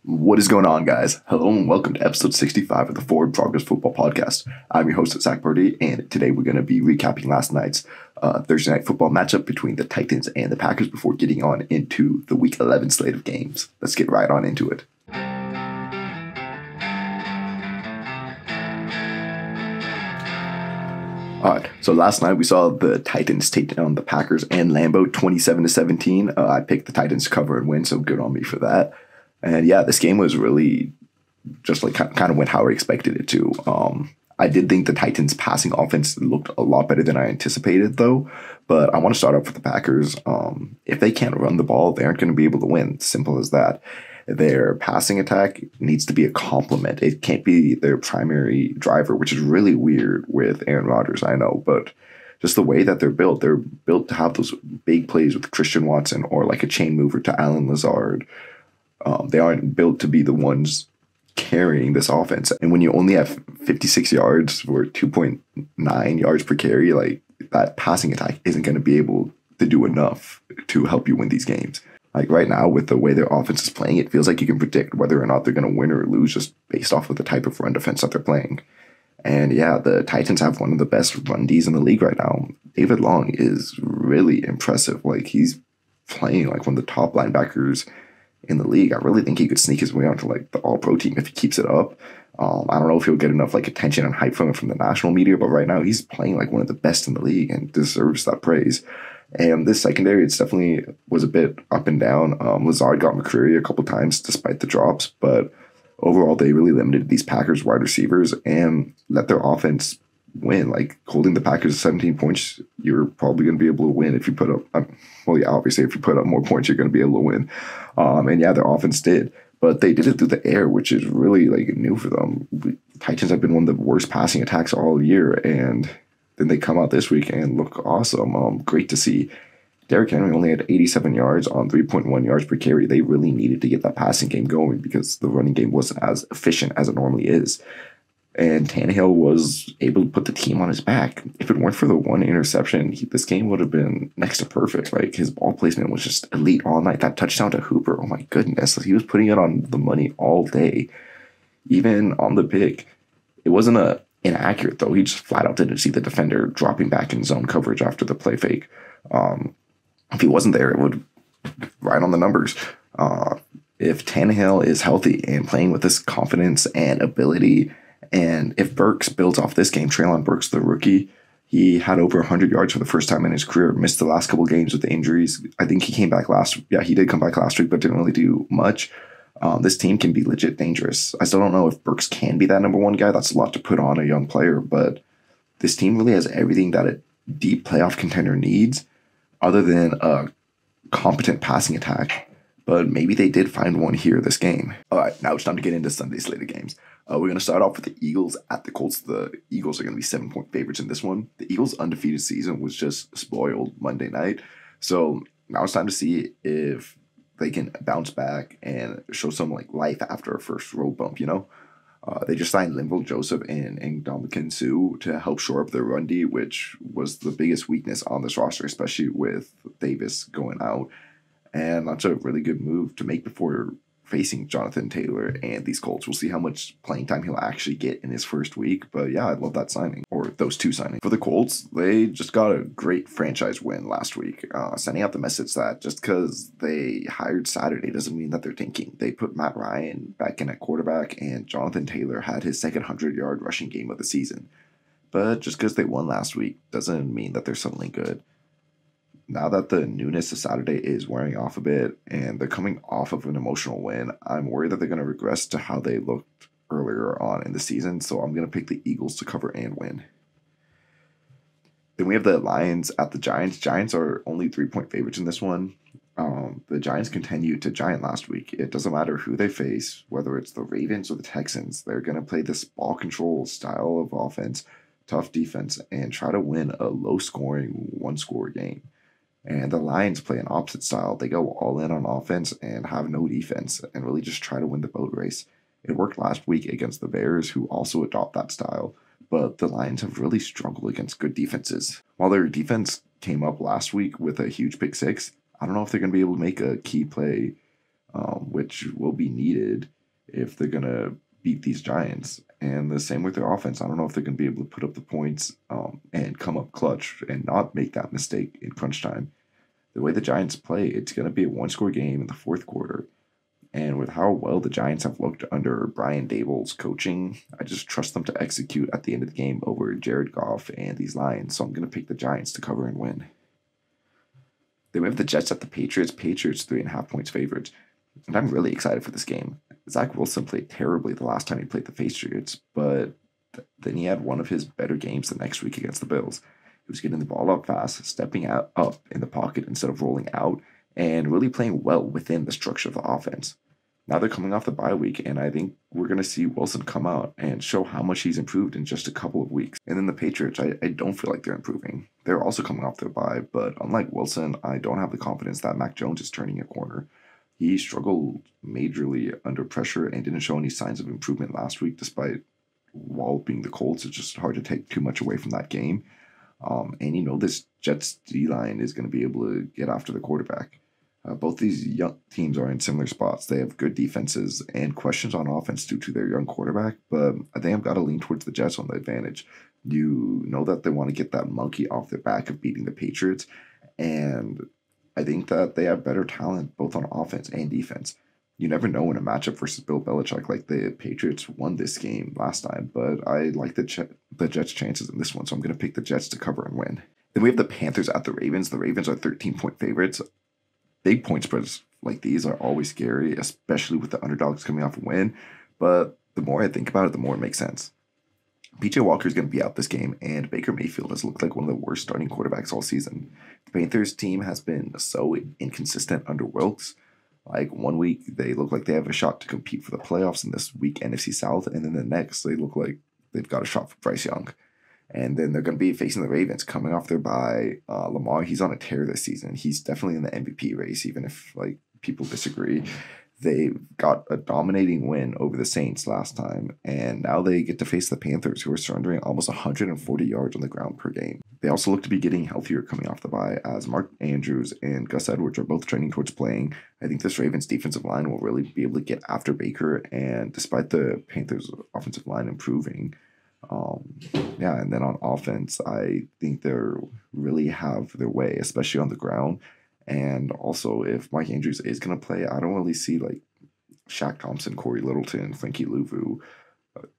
What is going on, guys? Hello and welcome to episode 65 of the Forward Progress Football Podcast. I'm your host, Zach Purdy, and today we're going to be recapping last night's Thursday night football matchup between the Titans and the Packers before getting on into the Week 11 slate of games. Let's get right on into it. Alright, so last night we saw the Titans take down the Packers and Lambeau 27-17. I picked the Titans to cover and win, so good on me for that. And yeah, this game was really just like kind of went how I expected it to. I did think the Titans' passing offense looked a lot better than I anticipated, though. But I want to start off with the Packers. If they can't run the ball, they aren't going to be able to win. Simple as that. Their passing attack needs to be a complement. It can't be their primary driver, which is really weird with Aaron Rodgers, I know. But just the way that they're built to have those big plays with Christian Watson or like a chain mover to Allen Lazard. They aren't built to be the ones carrying this offense. And when you only have 56 yards for 2.9 yards per carry, like that passing attack isn't going to be able to do enough to help you win these games. Like right now, with the way their offense is playing, it feels like you can predict whether or not they're going to win or lose just based off of the type of run defense that they're playing. And yeah, the Titans have one of the best run Ds in the league right now. David Long is really impressive. Like he's playing like one of the top linebackers in the league. I really think he could sneak his way onto like the All-Pro team if he keeps it up. I don't know if he'll get enough like attention and hype from it from the national media, but right now he's playing like one of the best in the league and deserves that praise. And this secondary, it's definitely was a bit up and down. Lazard got McCreary a couple times despite the drops, but overall they really limited these Packers wide receivers and let their offense win. Like holding the Packers to 17 points, you're probably going to be able to win if you put up, obviously if you put up more points, you're going to be able to win. And yeah, their offense did, but they did it through the air, which is really like new for them. The Titans have been one of the worst passing attacks all year, and then they come out this week and look awesome. Great to see. Derrick Henry only had 87 yards on 3.1 yards per carry. They really needed to get that passing game going because the running game wasn't as efficient as it normally is. And Tannehill was able to put the team on his back. If it weren't for the one interception, this game would have been next to perfect. Like his ball placement was just elite all night. That touchdown to Hooper, oh my goodness. He was putting it on the money all day. Even on the pick, it wasn't inaccurate though. He just flat out didn't see the defender dropping back in zone coverage after the play fake. If he wasn't there, it would right on the numbers. If Tannehill is healthy and playing with this confidence and ability, and if Burks builds off this game, Treylon Burks, the rookie, he had over 100 yards for the first time in his career, missed the last couple games with the injuries. I think he came back he did come back last week, but didn't really do much. This team can be legit dangerous. I still don't know if Burks can be that number one guy. That's a lot to put on a young player, but this team really has everything that a deep playoff contender needs other than a competent passing attack. But maybe they did find one here this game. All right, now it's time to get into Sunday's slate of games. We're going to start off with the Eagles at the Colts. The Eagles are going to be 7-point favorites in this one. The Eagles' undefeated season was just spoiled Monday night. So now it's time to see if they can bounce back and show some like life after a first road bump, They just signed Linval Joseph and Ndamukong Suh to help shore up their run D, which was the biggest weakness on this roster, especially with Davis going out. And that's a really good move to make before facing Jonathan Taylor and these Colts. We'll see how much playing time he'll actually get in his first week. But yeah, I love that signing, or those two signings. For the Colts, they just got a great franchise win last week, sending out the message that just because they hired Saturday doesn't mean that they're tanking. They put Matt Ryan back in at quarterback, and Jonathan Taylor had his second 100-yard rushing game of the season. But just because they won last week doesn't mean that they're suddenly good. Now that the newness of Saturday is wearing off a bit and they're coming off of an emotional win, I'm worried that they're going to regress to how they looked earlier on in the season. So I'm going to pick the Eagles to cover and win. Then we have the Lions at the Giants. Giants are only 3-point favorites in this one. The Giants continued to giant last week. It doesn't matter who they face, whether it's the Ravens or the Texans. They're going to play this ball control style of offense, tough defense, and try to win a low-scoring, one-score game. And the Lions play an opposite style. They go all in on offense and have no defense and really just try to win the boat race. It worked last week against the Bears, who also adopt that style, but the Lions have really struggled against good defenses. While their defense came up last week with a huge pick six, I don't know if they're going to be able to make a key play, which will be needed if they're going to beat these Giants. And the same with their offense. I don't know if they're going to be able to put up the points and come up clutch and not make that mistake in crunch time. The way the Giants play, it's going to be a one-score game in the fourth quarter. And with how well the Giants have looked under Brian Daboll's coaching, I just trust them to execute at the end of the game over Jared Goff and these Lions. So I'm going to pick the Giants to cover and win. Then we have the Jets at the Patriots. Patriots 3.5 points favorites. And I'm really excited for this game. Zach Wilson played terribly the last time he played the Patriots, but then he had one of his better games the next week against the Bills. He was getting the ball up fast, stepping up in the pocket instead of rolling out, and really playing well within the structure of the offense. Now they're coming off the bye week, and I think we're going to see Wilson come out and show how much he's improved in just a couple of weeks. And then the Patriots, I don't feel like they're improving. They're also coming off their bye, but unlike Wilson, I don't have the confidence that Mac Jones is turning a corner. He struggled majorly under pressure and didn't show any signs of improvement last week, despite walloping the Colts. It's just hard to take too much away from that game. And this Jets D-line is going to be able to get after the quarterback. Both these young teams are in similar spots. They have good defenses and questions on offense due to their young quarterback, but I think I've got to lean towards the Jets on the advantage. You know that they want to get that monkey off their back of beating the Patriots, and I think that they have better talent both on offense and defense. You never know in a matchup versus Bill Belichick. Like the Patriots won this game last time, but I like the Jets' chances in this one, so I'm going to pick the Jets to cover and win. Then we have the Panthers at the Ravens. The Ravens are 13-point favorites. Big point spreads like these are always scary, especially with the underdogs coming off a win. But the more I think about it, the more it makes sense. PJ Walker is going to be out this game, and Baker Mayfield has looked like one of the worst starting quarterbacks all season. The Panthers team has been so inconsistent under Wilkes. Like 1 week, they look like they have a shot to compete for the playoffs in this week NFC South, and then the next, they look like they've got a shot for Bryce Young. And then they're going to be facing the Ravens coming off their bye. Lamar, he's on a tear this season. He's definitely in the MVP race, even if people disagree. They got a dominating win over the Saints last time, and now they get to face the Panthers, who are surrendering almost 140 yards on the ground per game. They also look to be getting healthier coming off the bye, as Mark Andrews and Gus Edwards are both trending towards playing. I think this Ravens defensive line will really be able to get after Baker, and despite the Panthers offensive line improving, and then on offense, I think they're really have their way, especially on the ground. And also, if Mike Andrews is going to play, I don't really see Shaq Thompson, Corey Littleton, Frankie Louvu,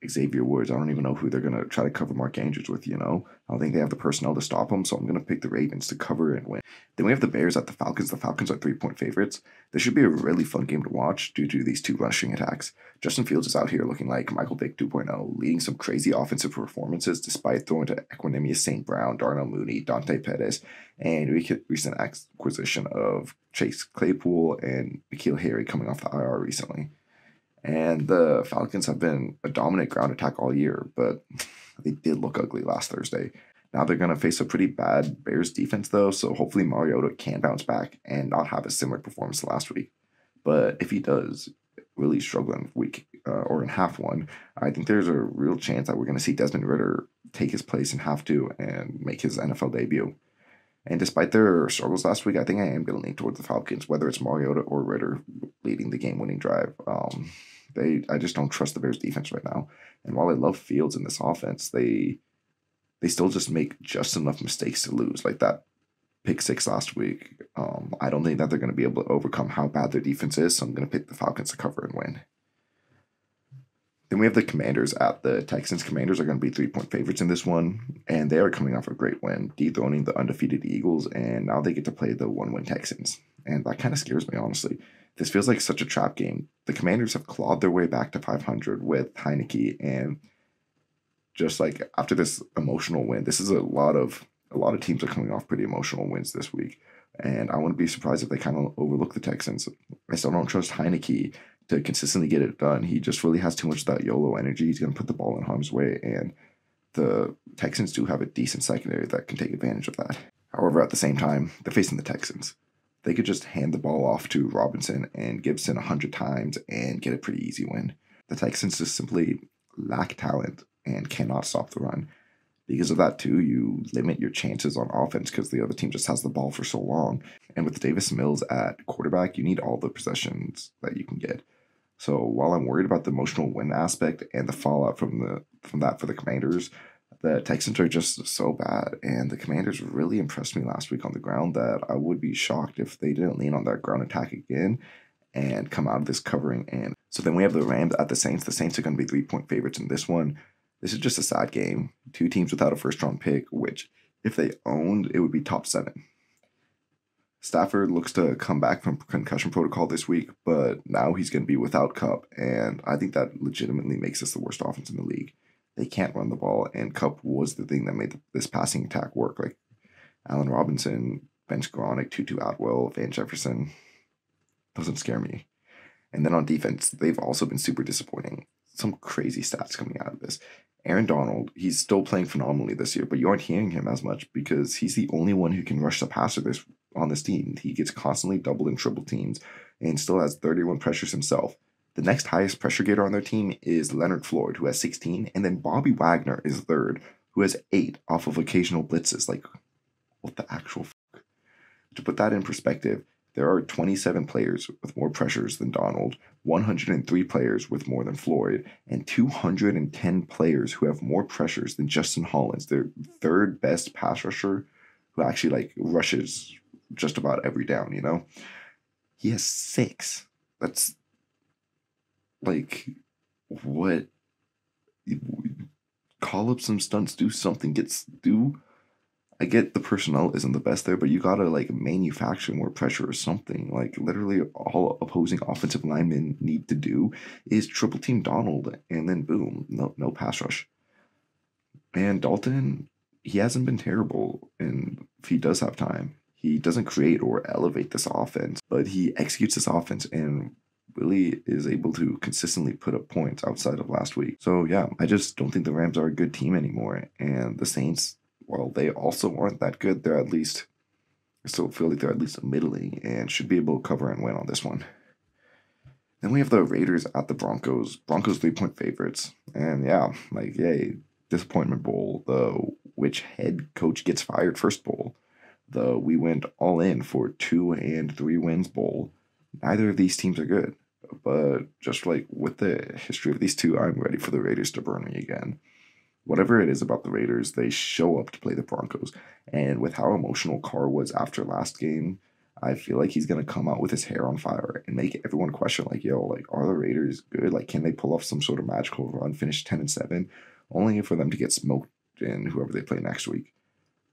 Xavier Woods. I don't even know who they're going to try to cover Mark Andrews with, I don't think they have the personnel to stop him, so I'm going to pick the Ravens to cover and win. Then we have the Bears at the Falcons. The Falcons are 3-point favorites. This should be a really fun game to watch due to these two rushing attacks. Justin Fields is out here looking like Michael Vick 2.0, leading some crazy offensive performances despite throwing to Equanimous St. Brown, Darnell Mooney, Dante Pettis, and recent acquisition of Chase Claypool and N'Keal Harry coming off the IR recently. And the Falcons have been a dominant ground attack all year, but they did look ugly last Thursday. Now they're going to face a pretty bad Bears defense, though, so hopefully Mariota can bounce back and not have a similar performance to last week. But if he does really struggle in week or in half one, I think there's a real chance that we're going to see Desmond Ridder take his place in half two and make his NFL debut. And despite their struggles last week, I think I am going to lean towards the Falcons, whether it's Mariota or Ridder leading the game-winning drive. I just don't trust the Bears defense right now. And while I love Fields in this offense, they still just make just enough mistakes to lose, like that pick six last week. I don't think that they're going to be able to overcome how bad their defense is, so I'm going to pick the Falcons to cover and win. Then we have the Commanders at the Texans. Commanders are going to be 3-point favorites in this one, and they are coming off a great win, dethroning the undefeated Eagles, and now they get to play the 1-win Texans. And that kind of scares me, honestly. This feels like such a trap game. The Commanders have clawed their way back to 500 with Heineke, and just like after this emotional win, this is a lot of teams are coming off pretty emotional wins this week, and I wouldn't be surprised if they kind of overlook the Texans. I still don't trust Heineke to consistently get it done. He just really has too much of that YOLO energy. He's going to put the ball in harm's way, and the Texans do have a decent secondary that can take advantage of that. However, at the same time, they're facing the Texans. They could just hand the ball off to Robinson and Gibson 100 times and get a pretty easy win. The Texans just simply lack talent and cannot stop the run. Because of that, too, you limit your chances on offense because the other team just has the ball for so long. And with Davis Mills at quarterback, you need all the possessions that you can get. So while I'm worried about the emotional win aspect and the fallout from that for the Commanders, the Texans are just so bad, and the Commanders really impressed me last week on the ground that I would be shocked if they didn't lean on that ground attack again and come out of this covering. And so then we have the Rams at the Saints. The Saints are going to be 3-point favorites in this one. This is just a sad game. Two teams without a first-round pick, which if they owned, it would be top 7. Stafford looks to come back from concussion protocol this week, but now he's going to be without Kupp, and I think that legitimately makes us the worst offense in the league. They can't run the ball, and Kupp was the thing that made this passing attack work. Like Allen Robinson, Ben Skowronek, Tutu Atwell, Van Jefferson. Doesn't scare me. And then on defense, they've also been super disappointing. Some crazy stats coming out of this. Aaron Donald, he's still playing phenomenally this year, but you aren't hearing him as much because he's the only one who can rush the passer on this team. He gets constantly double and triple teams and still has 31 pressures himself. The next highest pressure getter on their team is Leonard Floyd, who has 16, and then Bobby Wagner is third, who has 8 off of occasional blitzes. Like, what the actual fuck? To put that in perspective, there are 27 players with more pressures than Donald, 103 players with more than Floyd, and 210 players who have more pressures than Justin Hollins, their third best pass rusher, who actually rushes just about every down, you know? He has 6. That's what? Call up some stunts, do something, I get the personnel isn't the best there, but you gotta manufacture more pressure or something. Literally all opposing offensive linemen need to do is triple team Donald, and then boom, no pass rush. And Dalton, he hasn't been terrible, and if he does have time, he doesn't create or elevate this offense, but he executes this offense and really is able to consistently put up points outside of last week. So yeah, I just don't think the Rams are a good team anymore, and the Saints, well, they also aren't that good. I still feel like they're at least middling and should be able to cover and win on this one. Then we have the Raiders at the Broncos. Broncos 3-point favorites. And yeah, yay, disappointment bowl. The which head coach gets fired first bowl. The we went all in for 2 and 3 wins bowl. Neither of these teams are good. But just with the history of these two, I'm ready for the Raiders to burn me again. Whatever it is about the Raiders, they show up to play the Broncos. And with how emotional Carr was after last game, I feel like he's going to come out with his hair on fire and make everyone question, are the Raiders good? Can they pull off some sort of magical run, finish 10-7, only for them to get smoked in whoever they play next week?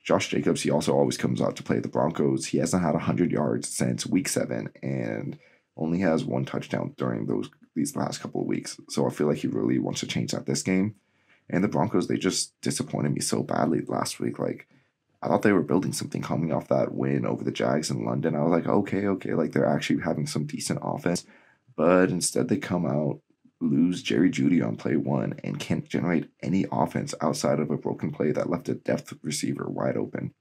Josh Jacobs, he also always comes out to play the Broncos. He hasn't had 100 yards since week 7 and only has 1 touchdown during these last couple of weeks. So I feel like he really wants to change that this game. And the Broncos, they just disappointed me so badly last week. I thought they were building something coming off that win over the Jags in London. I was like, okay, they're actually having some decent offense. But instead they come out, lose Jerry Jeudy on play 1, and can't generate any offense outside of a broken play that left a depth receiver wide open.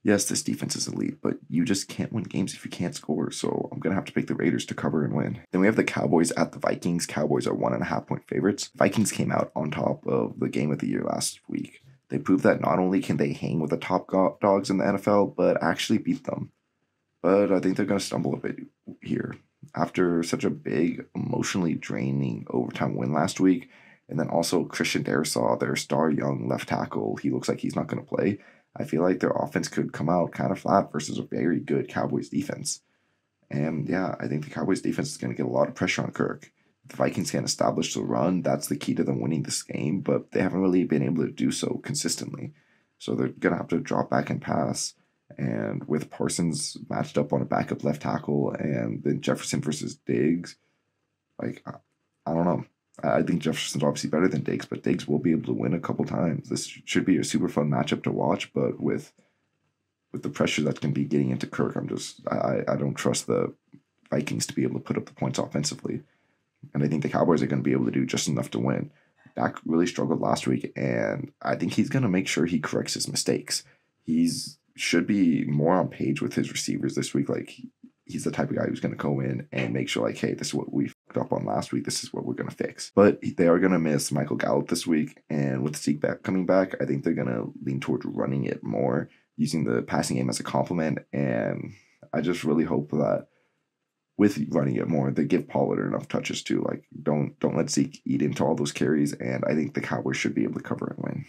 Yes, this defense is elite, but you just can't win games if you can't score, so I'm going to have to pick the Raiders to cover and win. Then we have the Cowboys at the Vikings. Cowboys are 1.5-point favorites. Vikings came out on top of the game of the year last week. They proved that not only can they hang with the top dogs in the NFL, but actually beat them. But I think they're going to stumble a bit here. After such a big, emotionally draining overtime win last week, and then also Christian Darrisaw, their star young left tackle, he looks like he's not going to play. I feel like their offense could come out kind of flat versus a very good Cowboys defense. And yeah, I think the Cowboys defense is going to get a lot of pressure on Kirk. If the Vikings can establish the run, that's the key to them winning this game, but they haven't really been able to do so consistently. So they're going to have to drop back and pass. And with Parsons matched up on a backup left tackle and then Jefferson versus Diggs, I don't know. I think Jefferson's obviously better than Diggs, but Diggs will be able to win a couple times. This should be a super fun matchup to watch, but with the pressure that's going to be getting into Kirk, I don't trust the Vikings to be able to put up the points offensively. And I think the Cowboys are going to be able to do just enough to win. Dak really struggled last week, and I think he's going to make sure he corrects his mistakes. He's should be more on page with his receivers this week. He's the type of guy who's going to go in and make sure, hey, this is what we fucked up on last week. This is what we're going to fix. But they are going to miss Michael Gallup this week. And with Zeke coming back, I think they're going to lean towards running it more, using the passing game as a complement. And I just really hope that with running it more. They give Pollard enough touches too. Like don't let Zeke eat into all those carries, and I think the Cowboys should be able to cover and win.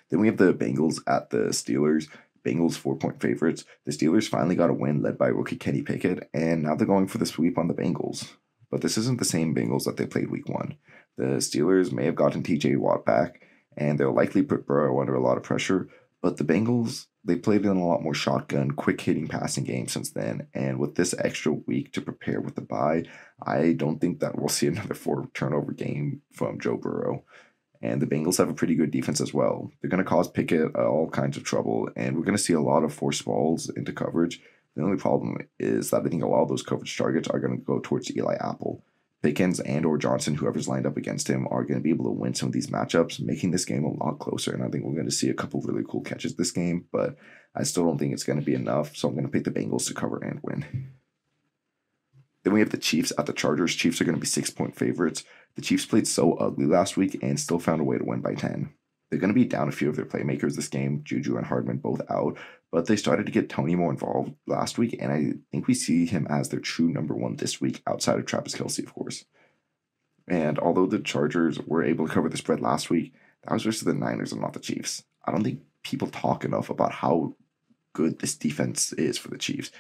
Then we have the Bengals at the Steelers. Bengals 4-point favorites. The Steelers finally got a win led by rookie Kenny Pickett, and now they're going for the sweep on the Bengals. But this isn't the same Bengals that they played week 1. The Steelers may have gotten TJ Watt back, and they'll likely put Burrow under a lot of pressure, but the Bengals, they played in a lot more shotgun, quick-hitting passing game since then, and with this extra week to prepare with the bye, I don't think that we'll see another 4-turnover game from Joe Burrow. And the Bengals have a pretty good defense as well. They're going to cause Pickett all kinds of trouble, and we're going to see a lot of forced balls into coverage. The only problem is that I think a lot of those coverage targets are going to go towards Eli Apple. Pickens and or Johnson, whoever's lined up against him, are going to be able to win some of these matchups, making this game a lot closer. And I think we're going to see a couple really cool catches this game, but I still don't think it's going to be enough, so I'm going to pick the Bengals to cover and win. Then we have the Chiefs at the Chargers. Chiefs are going to be 6-point favorites. The Chiefs played so ugly last week and still found a way to win by 10. They're going to be down a few of their playmakers this game, Juju and Hardman both out, but they started to get Tony more involved last week, and I think we see him as their true number 1 this week, outside of Travis Kelce, of course. And although the Chargers were able to cover the spread last week, that was versus the Niners and not the Chiefs. I don't think people talk enough about how good this defense is for the Chiefs,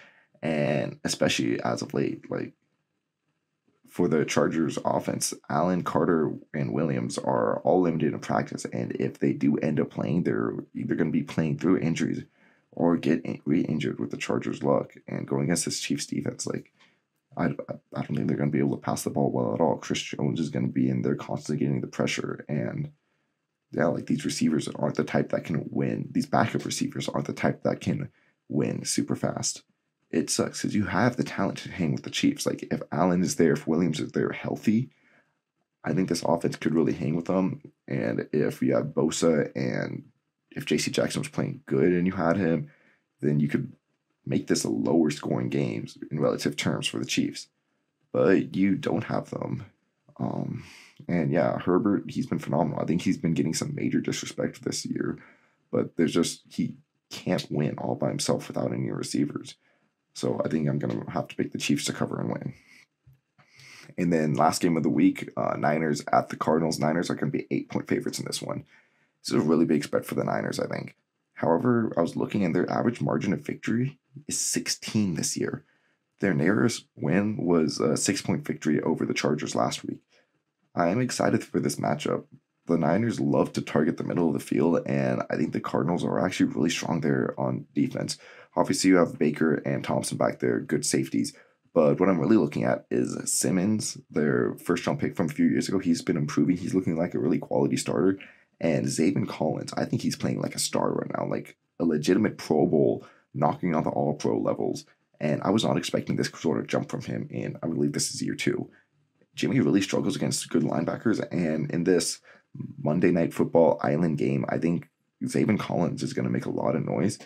and especially as of late, like, for the Chargers offense, Allen, Carter, and Williams are all limited in practice, and if they do end up playing, they're either going to be playing through injuries or get re-injured with the Chargers' luck. And going against this Chiefs defense, like, I don't think they're going to be able to pass the ball well at all. Chris Jones is going to be in there constantly getting the pressure, and yeah, like, these receivers aren't the type that can win. These backup receivers aren't the type that can win super fast. It sucks because you have the talent to hang with the Chiefs. Like, if Allen is there, if Williams is there healthy, I think this offense could really hang with them. And if you have Bosa and if J.C. Jackson was playing good and you had him, then you could make this a lower scoring game in relative terms for the Chiefs. But you don't have them. And yeah, Herbert, he's been phenomenal. I think he's been getting some major disrespect this year. But he can't win all by himself without any receivers. So I think I'm going to have to pick the Chiefs to cover and win. And then last game of the week, Niners at the Cardinals. Niners are going to be 8-point favorites in this one. This is a really big spread for the Niners, I think. However, I was looking, and their average margin of victory is 16 this year. Their nearest win was a 6-point victory over the Chargers last week. I am excited for this matchup. The Niners love to target the middle of the field, and I think the Cardinals are actually really strong there on defense. Obviously, you have Baker and Thompson back there, good safeties. But what I'm really looking at is Simmons, their first-round pick from a few years ago. He's been improving. He's looking like a really quality starter. And Zaven Collins, I think he's playing like a star right now, like a legitimate Pro Bowl, knocking on the All-Pro levels. And I was not expecting this sort of jump from him, and I believe this is year 2. Jimmy really struggles against good linebackers, and in this Monday Night Football Island game, I think Zaven Collins is going to make a lot of noise,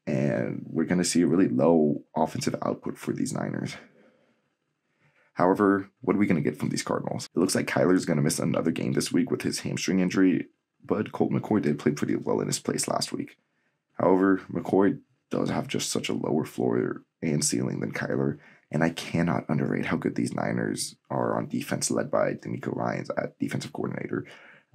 and we're going to see a really low offensive output for these Niners. However, what are we going to get from these Cardinals? It looks like Kyler's going to miss another game this week with his hamstring injury, but Colt McCoy did play pretty well in his place last week. However, McCoy does have just such a lower floor and ceiling than Kyler, and I cannot underrate how good these Niners are on defense, led by D'Amico Ryans at defensive coordinator.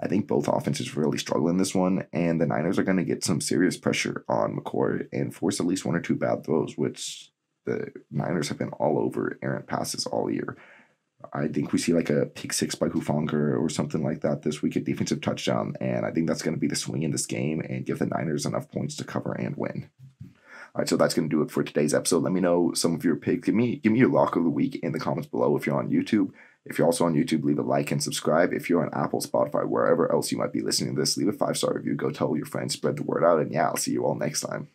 I think both offenses really struggle in this one, and the Niners are going to get some serious pressure on McCoy and force at least 1 or 2 bad throws, which the Niners have been all over errant passes all year. I think we see like a pick 6 by Hufanga or something like that this week, a defensive touchdown, and I think that's going to be the swing in this game and give the Niners enough points to cover and win. All right, so that's going to do it for today's episode. Let me know some of your picks. Give me your lock of the week in the comments below if you're on YouTube. If you're also on YouTube, leave a like and subscribe. If you're on Apple, Spotify, wherever else you might be listening to this, leave a 5-star review. Go tell your friends, spread the word out, and yeah, I'll see you all next time.